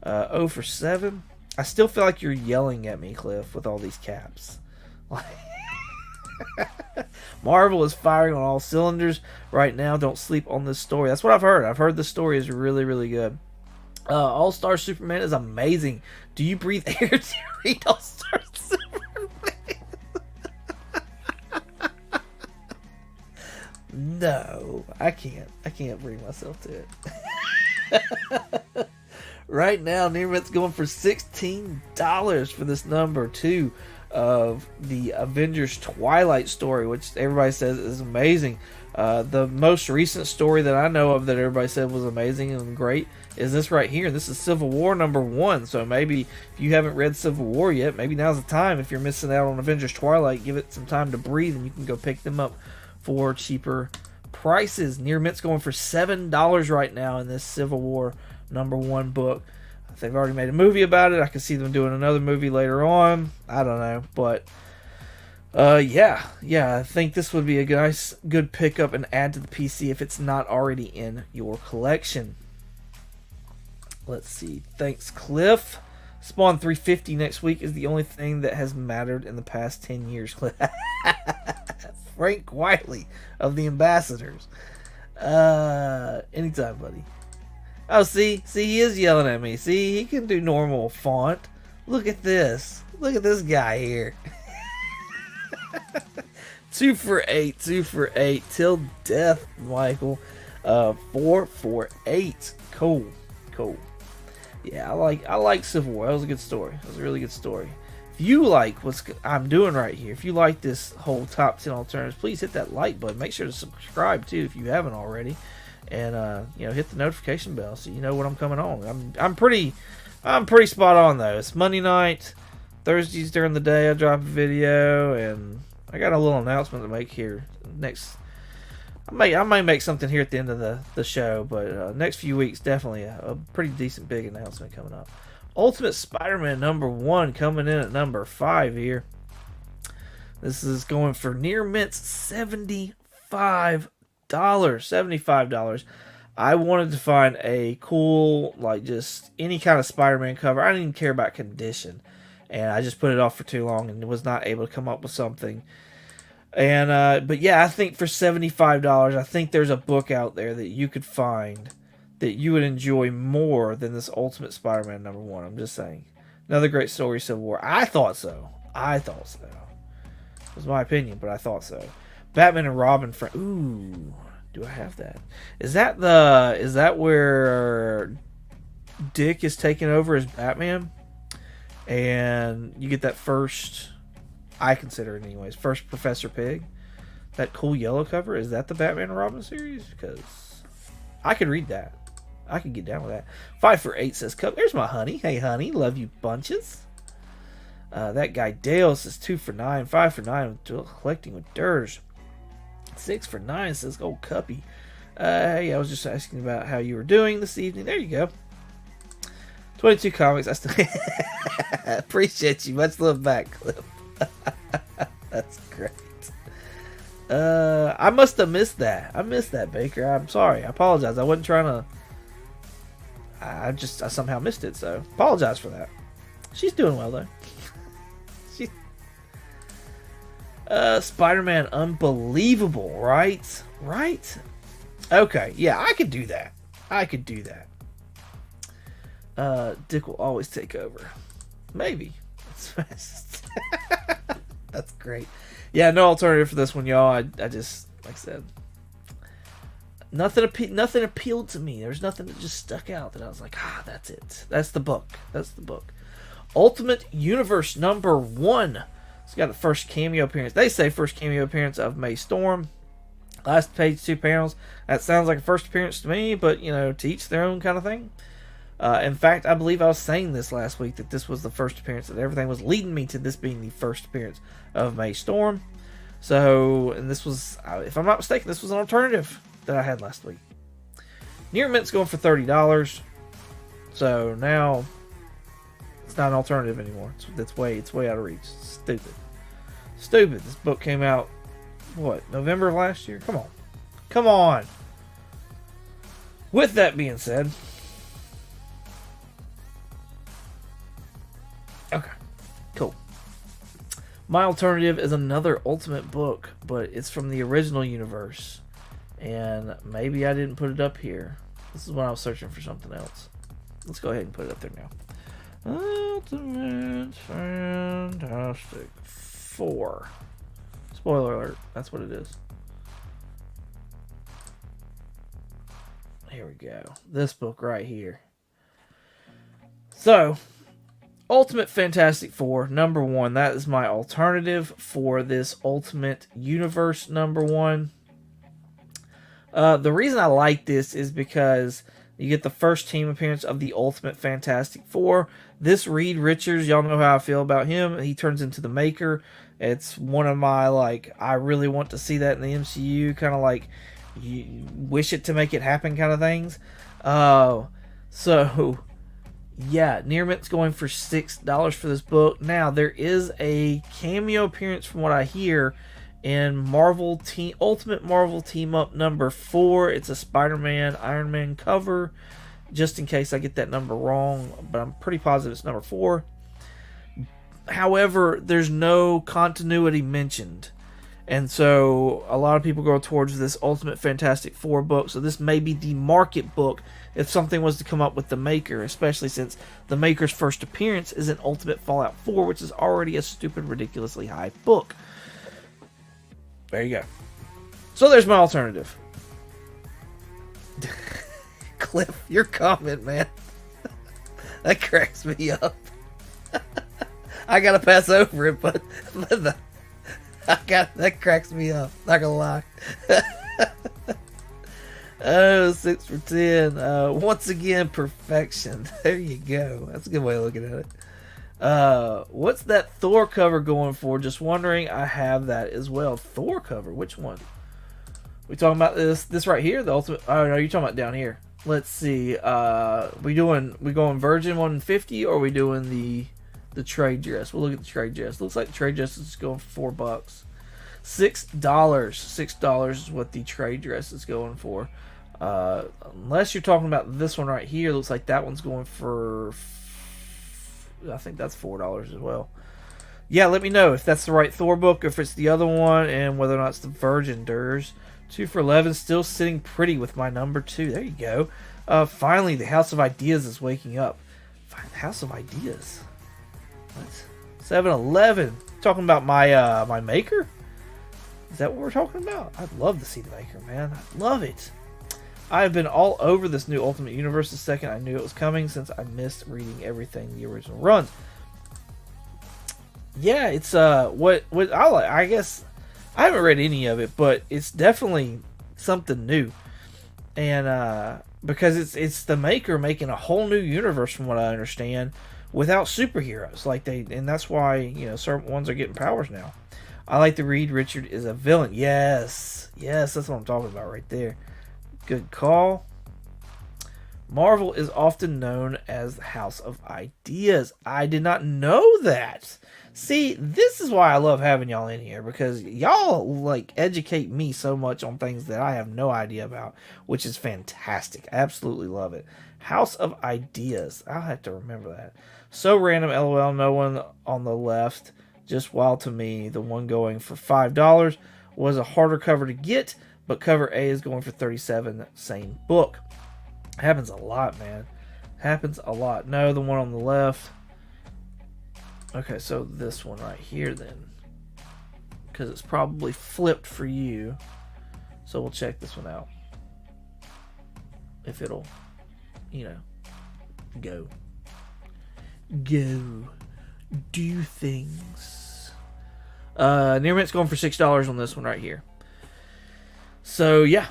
0 for 7. I still feel like you're yelling at me, Cliff, with all these caps. Marvel is firing on all cylinders right now. Don't sleep on this story. That's what I've heard. I've heard the story is really, really good. All-Star Superman is amazing. Do you breathe air to read All-Star Superman? No, I can't. I can't bring myself to it. Right now, Nearmit's going for $16 for this number 2 of the Avengers Twilight story, which everybody says is amazing. The most recent story that I know of that everybody said was amazing and great is this right here. This is Civil War number 1. So maybe if you haven't read Civil War yet, maybe now's the time. If you're missing out on Avengers Twilight, give it some time to breathe and you can go pick them up for cheaper prices. Near Mint's going for $7 right now in this Civil War number 1 book. They've already made a movie about it. I can see them doing another movie later on. I don't know, but yeah, I think this would be a nice, good pickup and add to the PC if it's not already in your collection. Let's see. Thanks, Cliff. Spawn 350 next week is the only thing that has mattered in the past 10 years, Cliff. Frank Whiteley of the Ambassadors. Anytime, buddy. Oh, see, he is yelling at me. See, he can do normal font. Look at this. Look at this guy here. 2 for 8, 2 for 8. Till death, Michael. 4 for 8. Cool. Yeah, I like Civil War. That was a good story. That was a really good story. If you like what I'm doing right here, if you like this whole top 10 alternatives, please hit that like button. Make sure to subscribe too if you haven't already. And hit the notification bell so you know when I'm coming on. I'm pretty spot on though. It's Monday night, Thursdays during the day I drop a video, and I got a little announcement to make here next. I might make something here at the end of the show, but next few weeks definitely a pretty decent big announcement coming up. Ultimate Spider-Man number 1 coming in at number 5 here. This is going for near mint's $75. I wanted to find a cool, like, just any kind of Spider-Man cover. I didn't even care about condition, and I just put it off for too long and was not able to come up with something. And but yeah, I think for $75, I think there's a book out there that you could find that you would enjoy more than this Ultimate Spider-Man number 1. I'm just saying, another great story, Civil War. I thought so. It was my opinion, but I thought so. Batman and Robin. Ooh, do I have that? Is that where Dick is taking over as Batman, and you get that first? I consider it anyways. First Professor Pig. That cool yellow cover. Is that the Batman and Robin series? Because I could read that. I could get down with that. 5 for 8 says Cup. There's my honey. Hey honey, love you bunches. That guy Dale says 2 for 9. 5 for 9 collecting with Dirge. 6 for 9 says old Cuppy. Hey, I was just asking about how you were doing this evening. There you go. 22 comics. I still appreciate you. Much love back, Cliff. That's great. I must have missed that. I missed that, Baker. I'm sorry. I apologize. I wasn't trying to. I somehow missed it. So apologize for that. She's doing well though. Spider-Man Unbelievable, right? Okay, yeah, I could do that. Dick will always take over. Maybe. That's great. Yeah, no alternative for this one, y'all. I just, like I said, nothing appealed to me. There's nothing that just stuck out that I was like, that's it. That's the book. Ultimate Universe number 1. It's got the first cameo appearance. They say first cameo appearance of May Storm. Last page, 2 panels. That sounds like a first appearance to me, but, to each their own kind of thing. In fact, I believe I was saying this last week, that this was the first appearance, that everything was leading me to this being the first appearance of May Storm. So, and this was, if I'm not mistaken, this was an alternative that I had last week. Near Mint's going for $30. So now it's not an alternative anymore. It's way out of reach. Stupid. This book came out, what, November of last year? Come on. With that being said, okay, cool. My alternative is another Ultimate book, but it's from the original universe. And maybe I didn't put it up here. This is when I was searching for something else. Let's go ahead and put it up there now. Ultimate Fantastic 4. Spoiler alert, that's what it is. Here we go. This book right here. So, Ultimate Fantastic Four, number 1. That is my alternative for this Ultimate Universe number 1. The reason I like this is because you get the first team appearance of the Ultimate Fantastic Four. This Reed Richards, y'all know how I feel about him. He turns into the Maker. It's one of my, I really want to see that in the MCU, kind of you wish it to make it happen kind of things. So, yeah, Near Mint's going for $6 for this book. Now, there is a cameo appearance from what I hear in Ultimate Marvel Team Up number 4. It's a Spider-Man, Iron Man cover, just in case I get that number wrong, but I'm pretty positive it's number 4. However, there's no continuity mentioned, and so a lot of people go towards this Ultimate Fantastic Four book, so this may be the market book if something was to come up with the Maker, especially since the Maker's first appearance is in Ultimate Fallout 4, which is already a stupid, ridiculously high book. There you go. So there's my alternative. Cliff, your comment, man. That cracks me up. I gotta pass over it, but that cracks me up. Not gonna lie. Oh, 6 for 10. Once again, perfection. There you go. That's a good way of looking at it. What's that Thor cover going for? Just wondering. I have that as well. Thor cover. Which one? We talking about this right here? The Ultimate. Oh no, you're talking about down here. Let's see. We going Virgin 150 or are we doing the trade dress? We'll look at the trade dress. Looks like the trade dress is going for $4. $6. $6 is what the trade dress is going for. Unless you're talking about this one right here, looks like that one's going for, I think that's $4 as well. Yeah, let me know if that's the right Thor book, or if it's the other one, and whether or not it's the Virgin Durs. 2 for 11, still sitting pretty with my number 2. There you go. Finally, the House of Ideas is waking up. House of Ideas. What? 7-Eleven. Talking about my Maker? Is that what we're talking about? I'd love to see the Maker, man. I love it. I've been all over this new Ultimate Universe the second I knew it was coming, since I missed reading everything the original runs. Yeah, it's what I like. I guess I haven't read any of it, but it's definitely something new. And because it's the Maker making a whole new universe, from what I understand, without superheroes. And that's why, certain ones are getting powers now. I like to read Richard is a villain. Yes, that's what I'm talking about right there. Good call. Marvel is often known as the House of Ideas. I did not know that. See, this is why I love having y'all in here, because y'all educate me so much on things that I have no idea about, which is fantastic. I absolutely love it. House of Ideas. I'll have to remember that. So random, LOL. No one on the left. Just wild to me. The one going for $5 was a harder cover to get, but cover A is going for $37. Same book. Happens a lot, man. Happens a lot. No, the one on the left. Okay, so this one right here then, because it's probably flipped for you. So we'll check this one out. If it'll, go. Do things. Near Mint's going for $6 on this one right here. So yeah,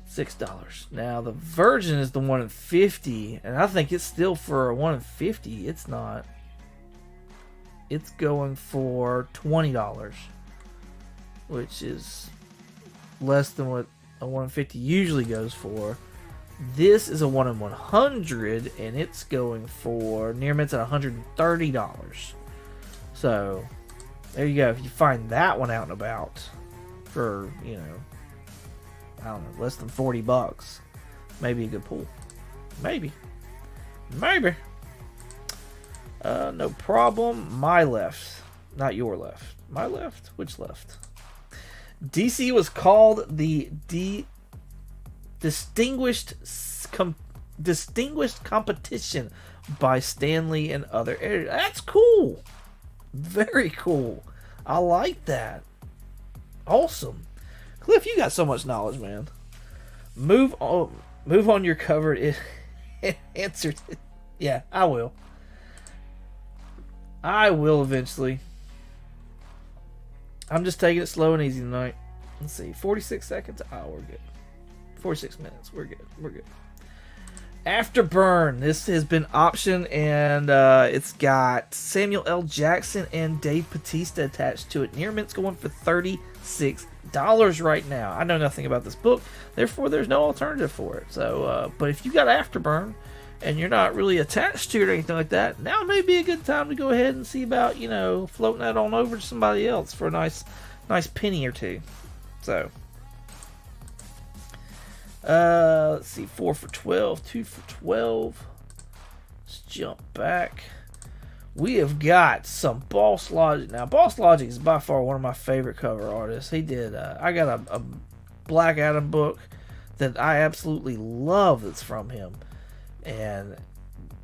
$6. Now the Virgin is the 1 in 50, and I think it's still for a 1 in 50. It's not. It's going for $20, which is less than what a 1 in 50 usually goes for. This is a 1 in 100, and it's going for near mints at $130. So there you go. If you find that one out and about for, you know, I don't know, less than $40, maybe a good pull. Maybe. No problem. My left, not your left. My left? Which left? DC was called the Distinguished Competition by Stanley and other editors. That's cool. Very cool. I like that. Awesome. Cliff, you got so much knowledge, man. Move on your cover. Answered it. Yeah, I will. I will eventually. I'm just taking it slow and easy tonight. Let's see. 46 seconds. Oh, we're good. 46 minutes. We're good. Afterburn. This has been optioned, and it's got Samuel L. Jackson and Dave Bautista attached to it. Near Mint's going for $36 right now. I know nothing about this book, therefore there's no alternative for it. So, but if you got Afterburn and you're not really attached to it or anything like that, now may be a good time to go ahead and see about, you know, floating that on over to somebody else for a nice penny or two. So, let's see, 4 for 12, 2 for 12. Let's jump back. We have got some Boss Logic. Now, Boss Logic is by far one of my favorite cover artists. He did, I got a Black Adam book that I absolutely love that's from him. And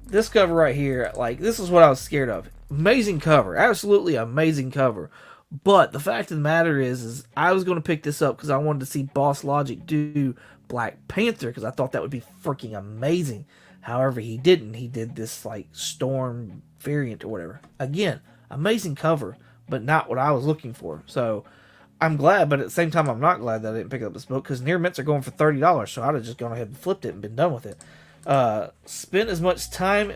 this cover right here, like, this is what I was scared of. Amazing cover. Absolutely amazing cover. But the fact of the matter is I was going to pick this up because I wanted to see Boss Logic do Black Panther because I thought that would be freaking amazing. However, he didn't. He did this, like, Storm variant or whatever. Again, amazing cover, but not what I was looking for. So, I'm glad, but at the same time, I'm not glad that I didn't pick up this book because Near Mints are going for $30, so I'd have just gone ahead and flipped it and been done with it. Spend as much time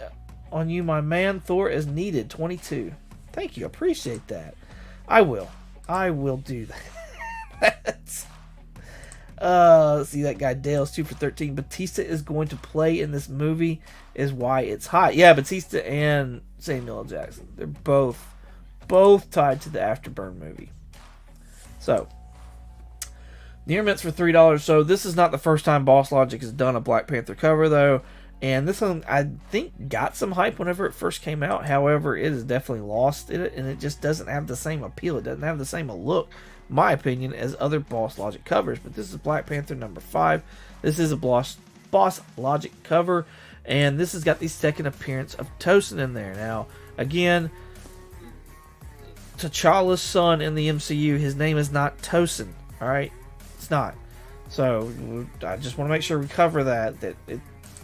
on you, my man, Thor, as needed. 22. Thank you. Appreciate that. I will do that. Let's see, that guy Dale's 2 for 13. Bautista is going to play in this movie is why it's hot. Yeah, Bautista and Samuel L. Jackson. They're both tied to the Afterburn movie. So, Near Mints for $3. So this is not the first time Boss Logic has done a Black Panther cover, though. And this one, I think, got some hype whenever it first came out. However, it has definitely lost it, and it just doesn't have the same appeal. It doesn't have the same look, in my opinion, as other Boss Logic covers. But this is Black Panther number 5. This is a Boss Logic cover, and this has got the second appearance of Tosin in there. Now, again, T'Challa's son in the MCU, his name is not Tosin, alright? It's not. So, I just want to make sure we cover that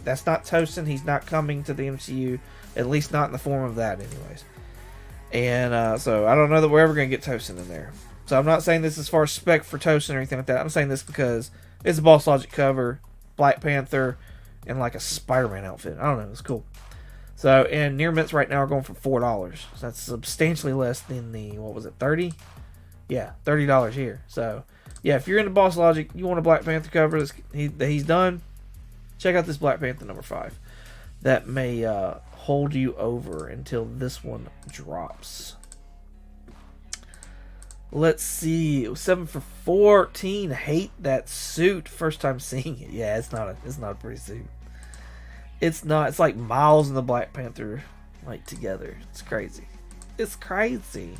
that's not Tosin. He's not coming to the MCU, at least not in the form of that anyways. And so I don't know that we're ever going to get Tosin in there. So I'm not saying this as far as spec for Tosin or anything like that. I'm saying this because it's a Boss Logic cover, Black Panther, and like a Spider-Man outfit. I don't know. It's cool. So, and Near Mints right now are going for $4. So that's substantially less than the, what was it, 30? Yeah, $30 here. So, yeah, if you're into Boss Logic, you want a Black Panther cover that he's done, check out this Black Panther number 5. That may hold you over until this one drops. Let's see. 7 for 14. Hate that suit. First time seeing it. Yeah, it's not a pretty suit. It's not. It's like Miles and the Black Panther like together. It's crazy. It's crazy.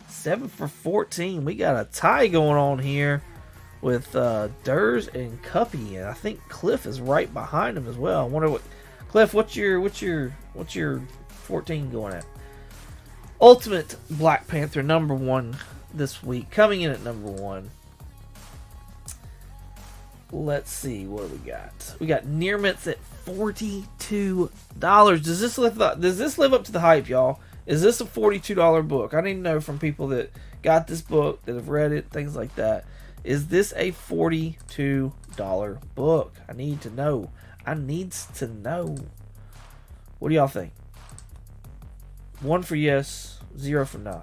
7 for 14. We got a tie going on here with Durs and Cuppy, and I think Cliff is right behind him as well. I wonder what Cliff, what's your 14 going at? Ultimate Black Panther number 1 this week, coming in at number 1. Let's see, what do we got? We got Near Mints at $42. Does this live up to the hype, y'all? Is this a $42 book? I need to know from people that got this book, that have read it, things like that. Is this a $42 book? I need to know. I needs to know. What do y'all think? 1 for yes, 0 for nah.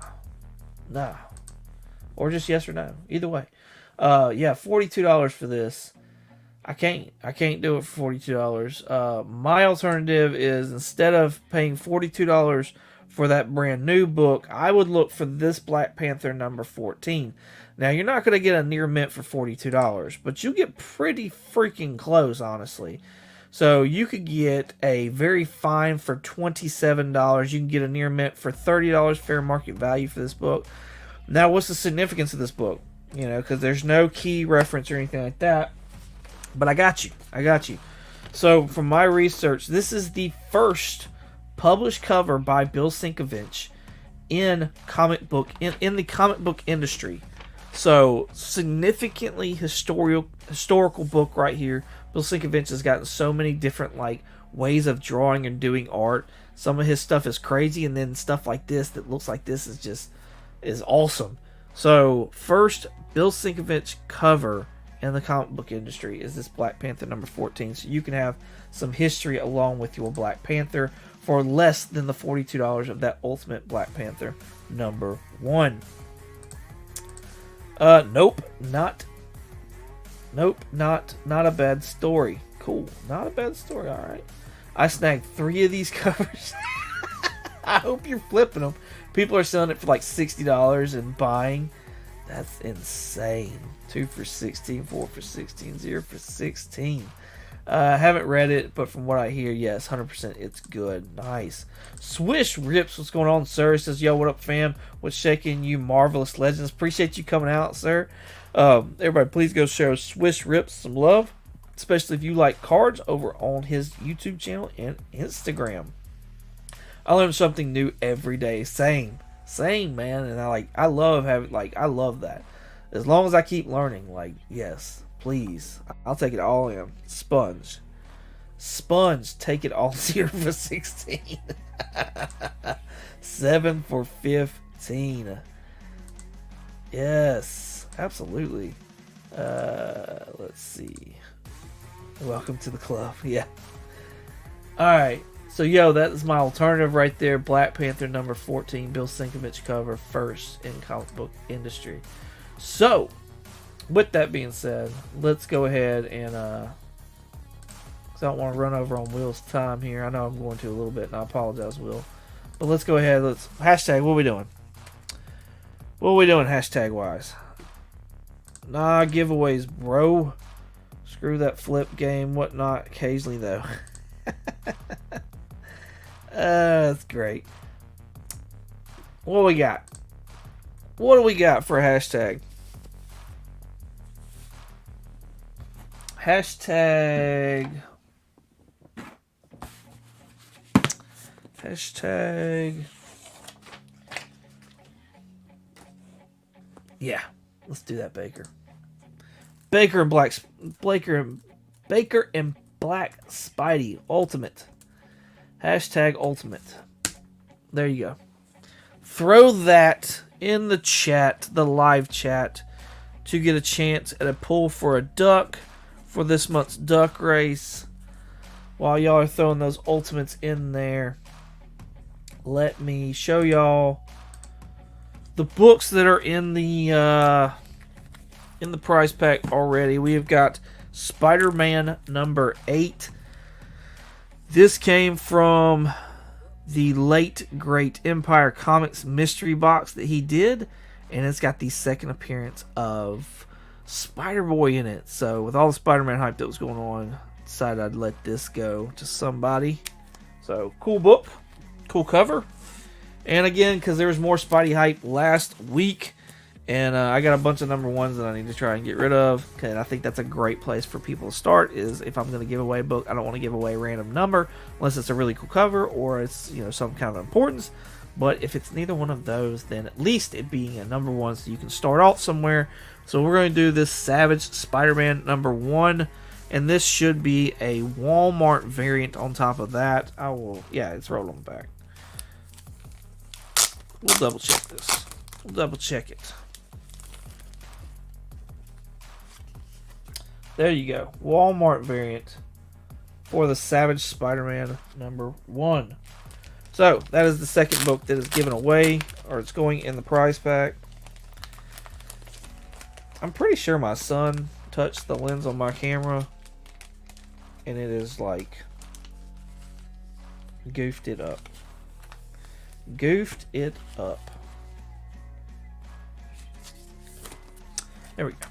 Nah. Or just yes or no. Either way. Yeah, $42 for this. I can't do it for $42. My alternative is, instead of paying $42 for that brand new book, I would look for this Black Panther number 14. Now, you're not going to get a near mint for $42, but you get pretty freaking close, honestly. So you could get a very fine for $27. You can get a near mint for $30 fair market value for this book. Now, what's the significance of this book? You know, because there's no key reference or anything like that. But I got you. So, from my research, this is the first published cover by Bill Sienkiewicz in the comic book industry. So, significantly historical book right here. Bill Sienkiewicz has gotten so many different ways of drawing and doing art. Some of his stuff is crazy, and then stuff like this that looks like this is awesome. So, first Bill Sienkiewicz cover in the comic book industry is this Black Panther number 14. So you can have some history along with your Black Panther for less than the $42 of that Ultimate Black Panther number 1. Nope, not a bad story. Cool, not a bad story. All right, I snagged 3 of these covers. I hope you're flipping them. People are selling it for like $60 and buying. That's insane. 2 for 16, 4 for 16, 0 for 16. I haven't read it, but from what I hear, yes, 100% it's good. Nice. Swish Rips, what's going on, sir? He says, yo, what up, fam? What's shaking, you marvelous legends? Appreciate you coming out, sir. Everybody, please go show Swish Rips some love, especially if you like cards, over on his YouTube channel and Instagram. I learn something new every day. Same, man. And I love that. As long as I keep learning, yes, please, I'll take it all in. Sponge, take it all. 0 for 16. 7 for 15. Yes, absolutely. Let's see. Welcome to the club. Yeah. All right. So, that is my alternative right there. Black Panther number 14, Bill Sienkiewicz cover, first in comic book industry. So, with that being said, let's go ahead and, because I don't want to run over on Will's time here. I know I'm going to a little bit, and I apologize, Will. But let's go ahead. Hashtag, what are we doing? What are we doing hashtag-wise? Nah, giveaways, bro. Screw that flip game, whatnot. Occasionally, though. That's great. What do we got? What do we got for a hashtag? Hashtag. Yeah, let's do that, Baker. Baker and Black Spidey Ultimate. Hashtag Ultimate. There you go. Throw that in the chat, the live chat, to get a chance at a pull for a duck for this month's duck race. While y'all are throwing those ultimates in there, let me show y'all the books that are in the prize pack already. We have got Spider-Man number 8. This came from the late great Empire Comics mystery box that he did, and it's got the second appearance of Spider-Boy in it. So with all the Spider-Man hype that was going on, decided I'd let this go to somebody. So cool book, cool cover, and again, because there was more Spidey hype last week, and I got a bunch of number 1s that I need to try and get rid of. And I think that's a great place for people to start. Is if I'm going to give away a book, I don't want to give away a random number unless it's a really cool cover or it's some kind of importance. But if it's neither one of those, then at least it being a number 1, so you can start off somewhere. So we're going to do this Savage Spider-Man number 1, and this should be a Walmart variant on top of that. It's rolled on the back. We'll double check this. We'll double check it. There you go. Walmart variant for the Savage Spider-Man number 1. So, that is the second book that is given away, or it's going in the prize pack. I'm pretty sure my son touched the lens on my camera, and it is like goofed it up. Goofed it up. There we go.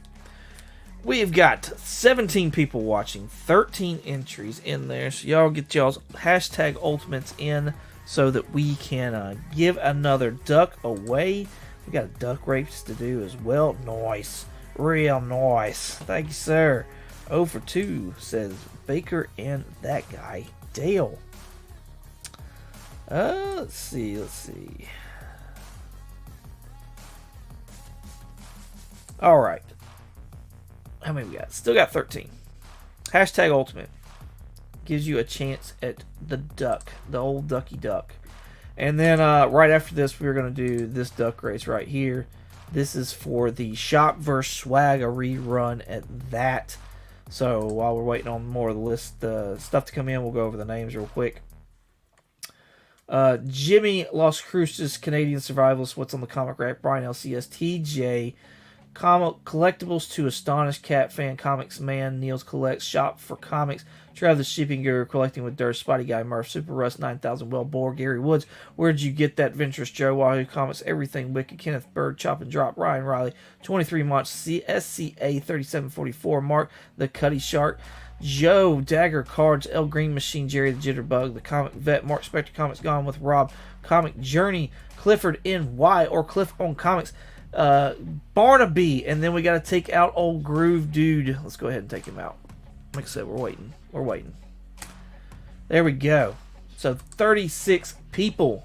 We've got 17 people watching, 13 entries in there. So y'all get y'all's hashtag ultimates in so that we can give another duck away. We got a duck race to do as well. Nice. Real nice. Thank you, sir. 0 for 2 says Baker and that guy, Dale. Let's see. All right. How many we got? Still got 13. Hashtag ultimate gives you a chance at the duck, the old ducky duck. And then right after this, we're going to do this duck race right here. This is for the Shop vs. Swag, a rerun at that. So while we're waiting on more of the list stuff to come in, we'll go over the names real quick. Jimmy Las Cruces, Canadian Survivalist, What's on the Comic Rack, Brian LCS, TJ, Comic Collectibles to Astonished Cat Fan, Comics Man, Niels Collects, Shop for Comics, Travis Shipping Guru, Collecting with Dirt, Spotty Guy, Murph, Super Russ, 9000, Well Boar, Gary Woods, Where'd You Get That, Venturous Joe, Wahoo Comics, Everything Wicked, Kenneth Bird, Chop and Drop, Ryan Riley, 23 Monch, SCA 3744, Mark the Cuddy Shark, Joe, Dagger Cards, El Green Machine, Jerry the Jitterbug, The Comic Vet, Mark Spector Comics Gone with Rob, Comic Journey, Clifford NY, or Cliff on Comics, Barnaby, and then we got to take out old Groove Dude. Let's go ahead and take him out. Like I said, we're waiting. There we go. So 36 people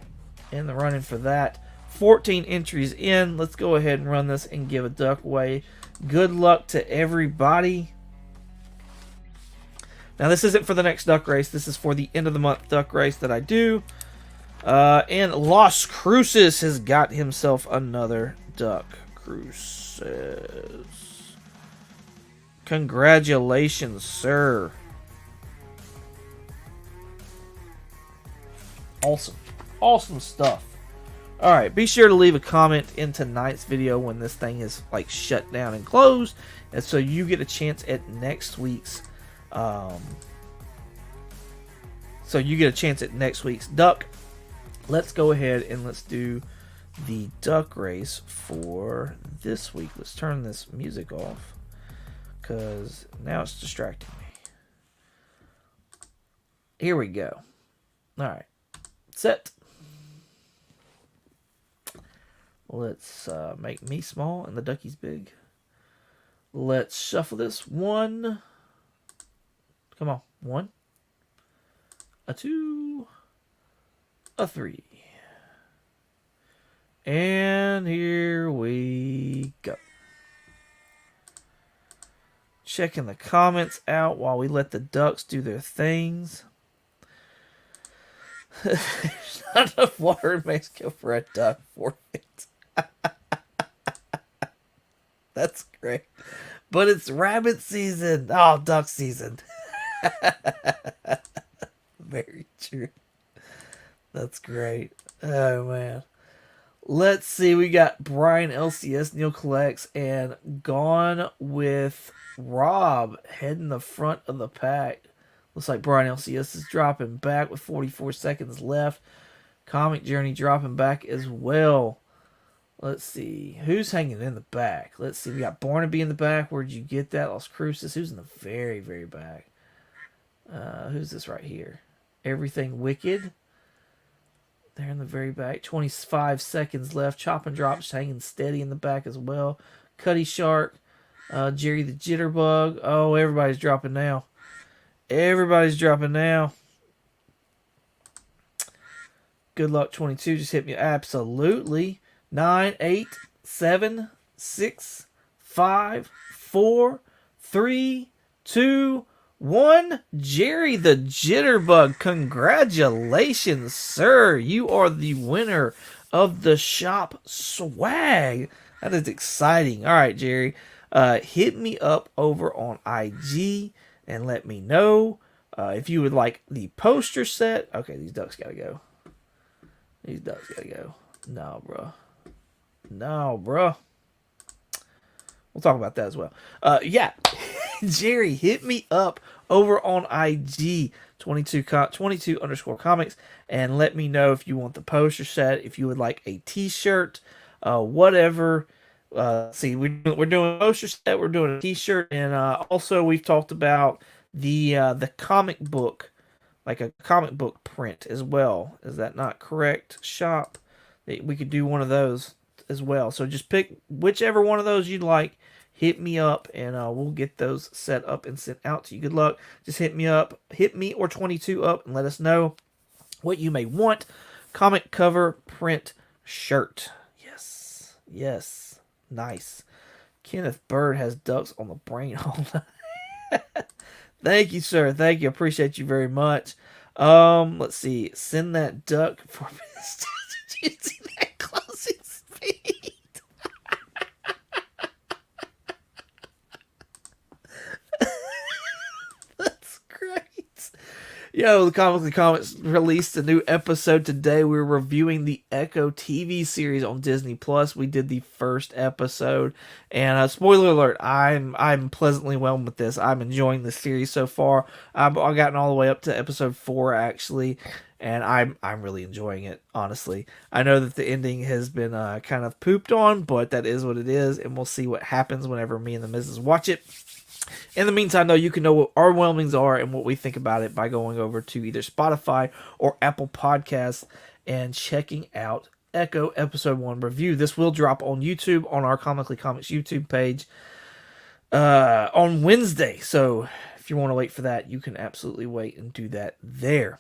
in the running for that. 14 entries in. Let's go ahead and run this and give a duck away. Good luck to everybody. Now this isn't for the next duck race. This is for the end of the month duck race that I do. And Las Cruces has got himself another duck. Cruces. Congratulations, sir. Awesome stuff. Alright, be sure to leave a comment in tonight's video when this thing is like shut down and closed, and so you get a chance at next week's duck. Let's go ahead and let's do the duck race for this week. Let's turn this music off because now it's distracting me. Here we go. Alright. Set. Let's make me small and the duckies big. Let's shuffle this. 1. Come on. 1. A 2. A 3. And here we go. Checking the comments out while we let the ducks do their things. There's not enough water in Mexico for a duck forfeit. That's great. But it's rabbit season. Oh, duck season. Very true. That's great. Oh, man. Let's see. We got Brian LCS, Neil Collects, and Gone with Rob heading the front of the pack. Looks like Brian LCS is dropping back with 44 seconds left. Comic Journey dropping back as well. Let's see. Who's hanging in the back? Let's see. We got Barnaby in the back. Where'd you get that? Las Cruces. Who's in the very, very back? Who's this right here? Everything Wicked. They're in the very back. 25 seconds left. Chop and Drop's hanging steady in the back as well. Cuddy Shark. Jerry the Jitterbug. Oh, everybody's dropping now. Everybody's dropping now. Good luck 22. Just hit me. Absolutely. 9, 8, 7, 6, 5, 4, 3, 2, 1. Jerry the Jitterbug. Congratulations, sir. You are the winner of the shop swag. That is exciting. All right, Jerry. Hit me up over on IG and let me know if you would like the poster set. Okay, these ducks gotta go. These ducks gotta go. No, bro. No, bro. We'll we'll talk about that as well. Yeah, Jerry, hit me up over on IG 22 underscore comics and let me know if you want the poster set, if you would like a t-shirt, whatever. See, we're doing a poster set, we're doing a t-shirt, and also we've talked about the comic book, like a comic book print as well. Is that not correct, Shop? We could do one of those as well. So just pick whichever one of those you'd like. Hit me up, and we'll get those set up and sent out to you. Good luck. Just hit me up. Hit me or 22 up and let us know what you may want. Comic cover print shirt. Yes. Yes. Nice. Kenneth Bird has ducks on the brain hole. Thank you, sir. Thank you. Appreciate you very much. Let's see. Send that duck for Did you see that closing speed? That's great. Yo, the Comically Comics released a new episode today. We're reviewing the Echo TV series on Disney Plus. We did the first episode, and spoiler alert: I'm pleasantly whelmed with this. I'm enjoying the series so far. I've gotten all the way up to episode 4 actually, and I'm really enjoying it. Honestly, I know that the ending has been kind of pooped on, but that is what it is, and we'll see what happens whenever me and the missus watch it. In the meantime, though, you can know what our whelmings are and what we think about it by going over to either Spotify or Apple Podcasts and checking out Echo Episode 1 review. This will drop on YouTube, on our Comically Comics YouTube page on Wednesday. So if you want to wait for that, you can absolutely wait and do that there.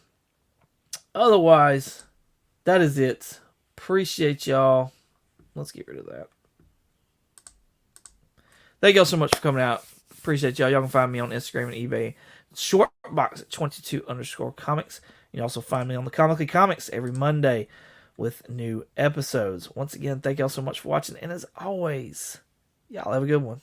Otherwise, that is it. Appreciate y'all. Let's get rid of that. Thank y'all so much for coming out. Appreciate y'all. Y'all can find me on Instagram and eBay. Shortbox at 22_comics. You can also find me on the Comically Comics every Monday with new episodes. Once again, thank y'all so much for watching. And as always, y'all have a good one.